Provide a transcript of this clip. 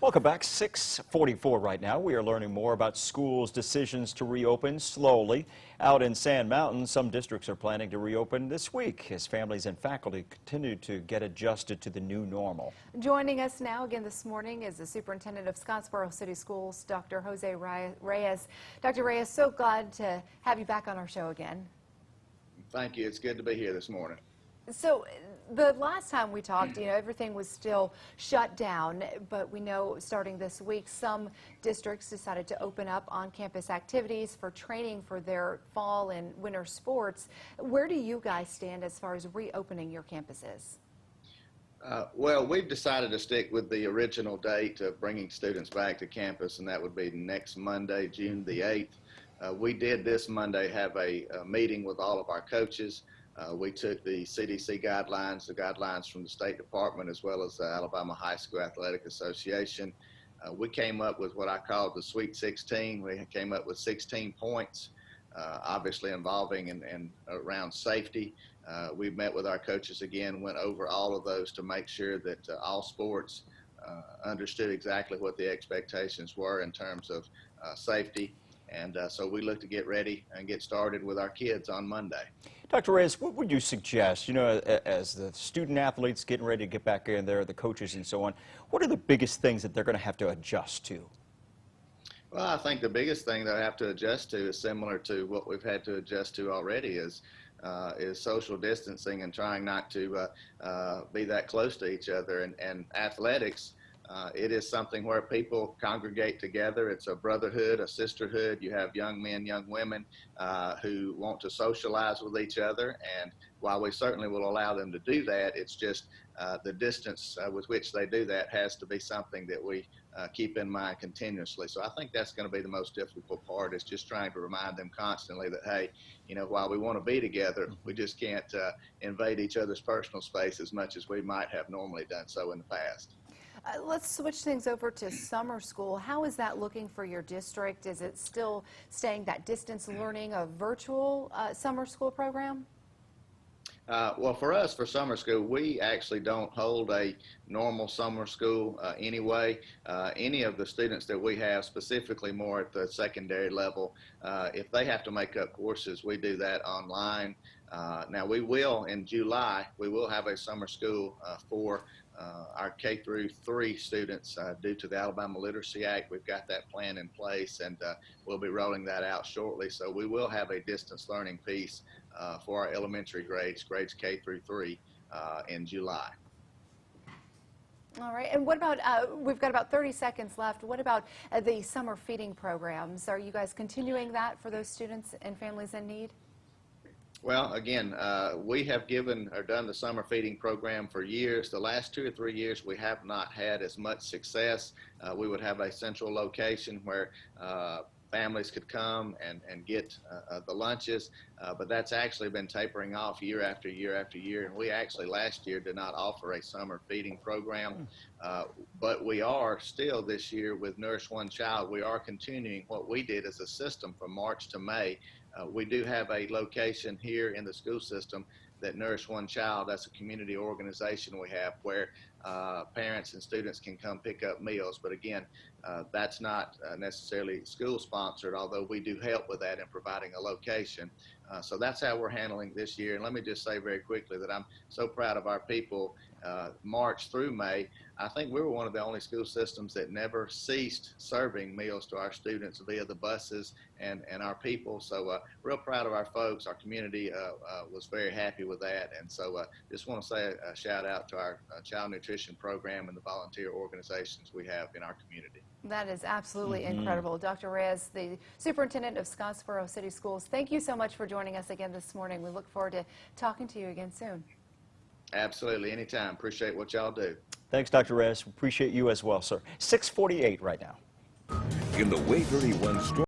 Welcome back. 6:44 right now. We are learning more about schools' decisions to reopen slowly. Out in Sand Mountain, some districts are planning to reopen this week as families and faculty continue to get adjusted to the new normal. Joining us now again this morning is the superintendent of Scottsboro City Schools, Dr. Jose Reyes. Dr. Reyes, so glad to have you back on our show again. Thank you. It's good to be here this morning. So the last time we talked, everything was still shut down, but we know starting this week, some districts decided to open up on-campus activities for training for their fall and winter sports. Where do you guys stand as far as reopening your campuses? Well, we've decided to stick with the original date of bringing students back to campus, and that would be next Monday, June the 8th. We did this Monday have a meeting with all of our coaches. We took the CDC guidelines, the guidelines from the State Department, as well as the Alabama High School Athletic Association. We came up with what I call the Sweet 16. We came up with 16 points, obviously involving and around safety. We met with our coaches again, went over all of those to make sure that all sports understood exactly what the expectations were in terms of safety. And so we look to get ready and get started with our kids on Monday. Dr. Reyes, what would you suggest, as the student athletes getting ready to get back in there, the coaches and so on, what are the biggest things that they're going to have to adjust to? Well, I think the biggest thing they'll have to adjust to is similar to what we've had to adjust to already is social distancing and trying not to be that close to each other. And athletics, it is something where people congregate together. It's a brotherhood, a sisterhood. You have young men, young women who want to socialize with each other. And while we certainly will allow them to do that, it's just the distance with which they do that has to be something that we keep in mind continuously. So I think that's going to be the most difficult part, is just trying to remind them constantly that, hey, while we want to be together, we just can't invade each other's personal space as much as we might have normally done so in the past. Let's switch things over to summer school. How is that looking for your district? Is it still staying that distance learning, a virtual summer school program? Well, for us, for summer school, we actually don't hold a normal summer school anyway. Any of the students that we have, specifically more at the secondary level, if they have to make up courses, we do that online. Now, we will, in July, we will have a summer school for our K through 3 students due to the Alabama Literacy Act. We've got that plan in place, and we'll be rolling that out shortly. So we will have a distance learning piece for our elementary grades K through 3 in July. All right, and what about, we've got about 30 seconds left. What about the summer feeding programs? Are you guys continuing that for those students and families in need? Well, again, we have given or done the summer feeding program for years. The last 2 or 3 years, we have not had as much success. We would have a central location where families could come and get the lunches, but that's actually been tapering off year after year after year. And we actually last year did not offer a summer feeding program, but we are still this year with Nourish One Child. We are continuing what we did as a system from March to May. We do have a location here in the school system that Nourish One Child, that's a community organization we have where parents and students can come pick up meals. But again, that's not necessarily school sponsored, although we do help with that in providing a location. So that's how we're handling this year. And let me just say very quickly that I'm so proud of our people. March through May, I think we were one of the only school systems that never ceased serving meals to our students via the buses and our people. So real proud of our folks. Our community was very happy with that. And so just want to say a shout out to our child nutrition program and the volunteer organizations we have in our community. That is absolutely incredible. Dr. Reyes, the superintendent of Scottsboro City Schools, thank you so much for joining us again this morning. We look forward to talking to you again soon. Absolutely, anytime. Appreciate what y'all do. Thanks, Dr. Reyes. Appreciate you as well, sir. 6:48 right now. In the Waverly One Storm.